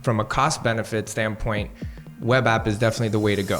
from a cost benefit standpoint, web app is definitely the way to go.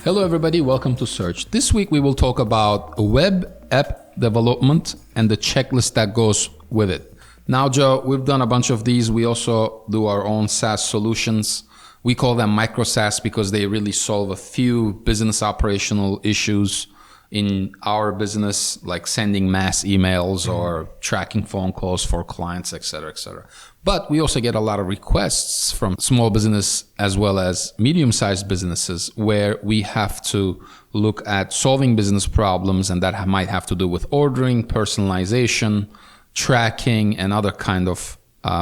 Hello everybody, welcome to Search. This week we will talk about web app development and the checklist that goes with it. Now Joe, we've done a bunch of these. We also do our own SaaS solutions. We call them micro SaaS because they really solve a few business operational issues in our business, like sending mass emails or tracking phone calls for clients, etc., etc. But we also get a lot of requests from small business as well as medium-sized businesses where we have to look at solving business problems, and that might have to do with ordering, personalization, tracking, and other kind of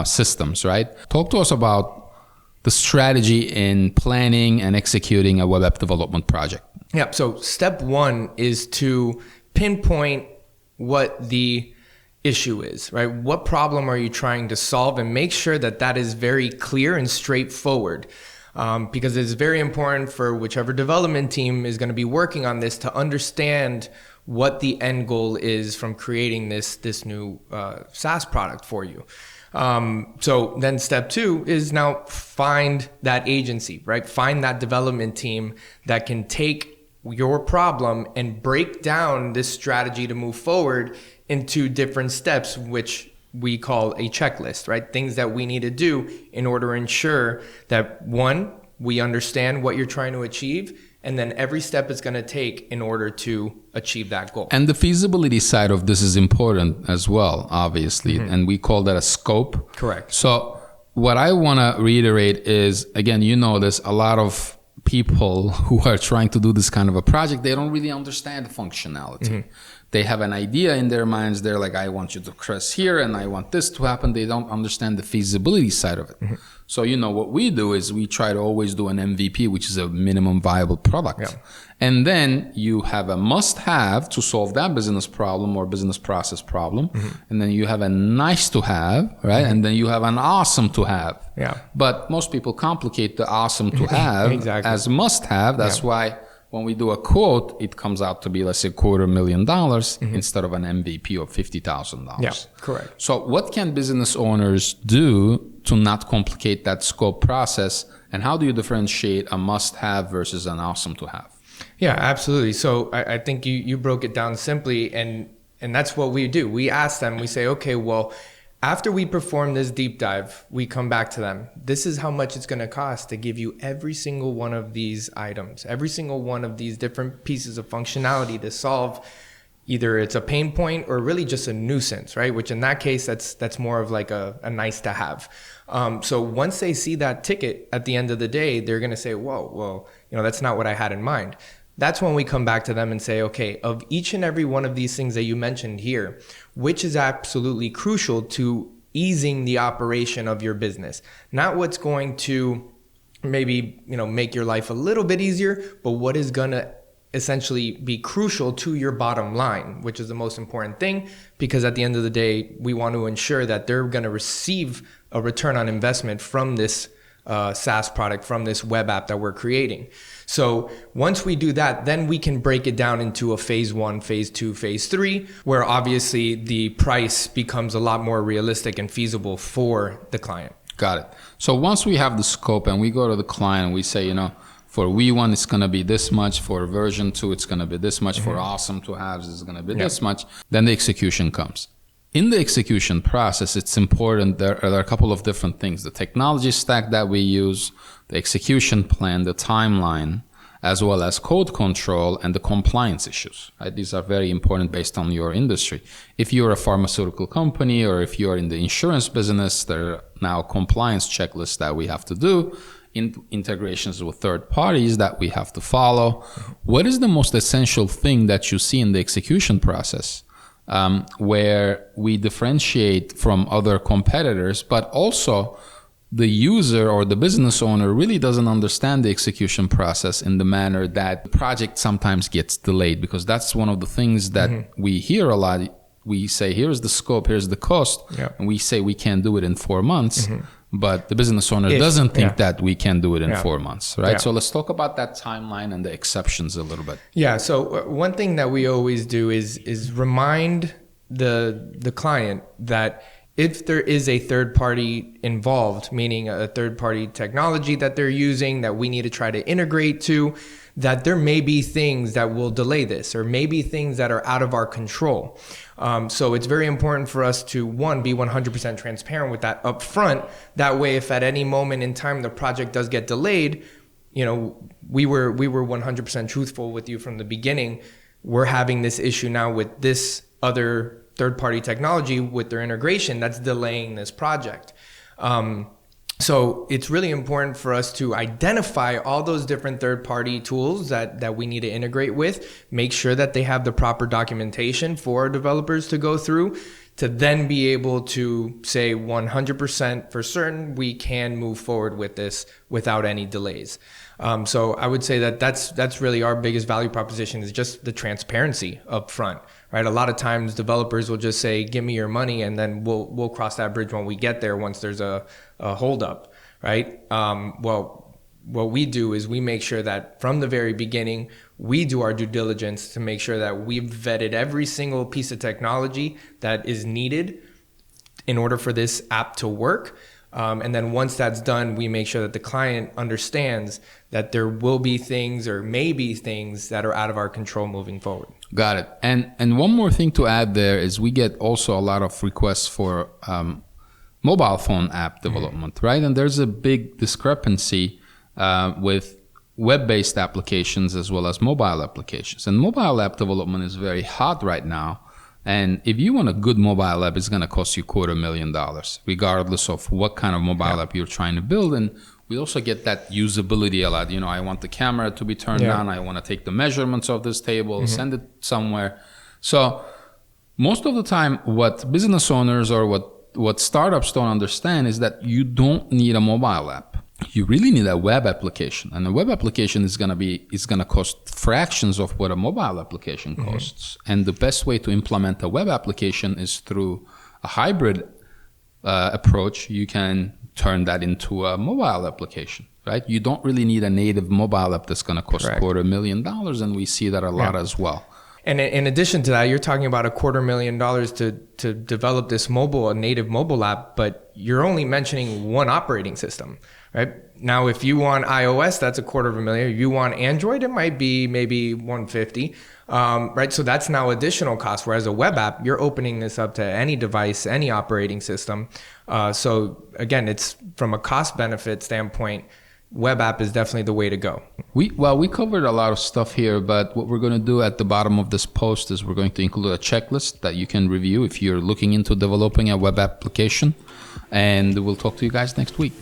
systems, right? Talk to us about the strategy in planning and executing a web app development project. Yeah, so step one is to pinpoint what the issue is, right? What problem are you trying to solve, and make sure that that is very clear and straightforward. Because it's very important for whichever development team is going to be working on this to understand what the end goal is from creating this new SaaS product for you. So then step two is now find that agency, right? Find that development team that can take your problem and break down this strategy to move forward into different steps, which we call a checklist, right? Things that we need to do in order to ensure that, one, we understand what you're trying to achieve, and then every step it's going to take in order to achieve that goal. And the feasibility side of this is important as well, obviously, and we call that a scope. Correct. So what I want to reiterate is, again, you know this, a lot of people who are trying to do this kind of a project, they don't really understand the functionality. They have an idea in their minds. They're like, I want you to press here and I want this to happen. They don't understand the feasibility side of it. So, you know, what we do is we try to always do an MVP, which is a minimum viable product. Yeah. And then you have a must-have to solve that business problem or business process problem. And then you have a nice-to-have, right? And then you have an awesome-to-have. Yeah. But most people complicate the awesome-to-have Exactly. as must-have. That's why when we do a quote, it comes out to be, let's say, $250,000 instead of an MVP of $50,000. Yeah, correct. So what can business owners do to not complicate that scope process? And how do you differentiate a must-have versus an awesome-to-have? Yeah, absolutely. So I think you broke it down simply, and that's what we do. We ask them, we say, okay, well, after we perform this deep dive, we come back to them. This is how much it's going to cost to give you every single one of these items, every single one of these different pieces of functionality to solve either it's a pain point or really just a nuisance, right? Which in that case, that's more of like a nice to have. So once they see that ticket at the end of the day, they're going to say, whoa, well, you know, that's not what I had in mind. That's when we come back to them and say, okay, of each and every one of these things that you mentioned here, which is absolutely crucial to easing the operation of your business? Not what's going to maybe, you know, make your life a little bit easier, but what is going to essentially be crucial to your bottom line, which is the most important thing, because at the end of the day, we want to ensure that they're going to receive a return on investment from this SaaS product, from this web app that we're creating. So once we do that, then we can break it down into a phase 1, phase 2, phase 3, where obviously the price becomes a lot more realistic and feasible for the client. Got it. So once we have the scope and we go to the client and we say, you know, for V1, it's going to be this much. For version 2, it's going to be this much. For awesome to haves, it's going to be this much. Then the execution comes. In the execution process, it's important. There are a couple of different things. The technology stack that we use, the execution plan, the timeline, as well as code control and the compliance issues. Right? These are very important based on your industry. If you're a pharmaceutical company or if you're in the insurance business, there are now compliance checklists that we have to do, integrations with third parties that we have to follow. What is the most essential thing that you see in the execution process where we differentiate from other competitors, but also the user or the business owner really doesn't understand the execution process in the manner that the project sometimes gets delayed? Because that's one of the things that we hear a lot. We say, here's the scope, here's the cost, and we say we can't do it in 4 months. But the business owner doesn't think that we can do it in 4 months, right? So let's talk about that timeline and the exceptions a little bit. Yeah. So one thing that we always do is remind the client that if there is a third party involved, meaning a third party technology that they're using that we need to try to integrate to, that there may be things that will delay this, or maybe things that are out of our control. So it's very important for us to, one, be 100% transparent with that up front. That way, if at any moment in time the project does get delayed, you know, we were 100% truthful with you from the beginning. We're having this issue now with this other third-party technology with their integration that's delaying this project. So it's really important for us to identify all those different third-party tools that we need to integrate with, make sure that they have the proper documentation for our developers to go through, to then be able to say 100% for certain we can move forward with this without any delays. So I would say that that's really our biggest value proposition, is just the transparency up front, right? A lot of times developers will just say, give me your money, and then we'll cross that bridge when we get there, once there's a hold up, right? Well, what we do is we make sure that from the very beginning, we do our due diligence to make sure that we've vetted every single piece of technology that is needed in order for this app to work. And then once that's done, we make sure that the client understands that there will be things, or maybe things, that are out of our control moving forward. Got it. And one more thing to add there is we get also a lot of requests for mobile phone app development, right? And there's a big discrepancy with web-based applications as well as mobile applications. And mobile app development is very hot right now. And if you want a good mobile app, it's going to cost you $250,000, regardless of what kind of mobile app you're trying to build. And we also get that usability a lot. You know, I want the camera to be turned on. I want to take the measurements of this table, send it somewhere. So most of the time, what business owners or what startups don't understand is that you don't need a mobile app. You really need a web application, and a web application is gonna cost fractions of what a mobile application costs. And the best way to implement a web application is through a hybrid approach. You can turn that into a mobile application, right? You don't really need a native mobile app that's gonna cost $250,000, and we see that a lot as well. And in addition to that, you're talking about $250,000 to develop this a native mobile app, but you're only mentioning one operating system, right? Now, if you want iOS, that's $250,000. If you want Android, it might be maybe $150,000, right? So that's now additional cost. Whereas a web app, you're opening this up to any device, any operating system. So again, it's from a cost benefit standpoint, web app is definitely the way to go. We covered a lot of stuff here, but what we're going to do at the bottom of this post is we're going to include a checklist that you can review if you're looking into developing a web application. And we'll talk to you guys next week.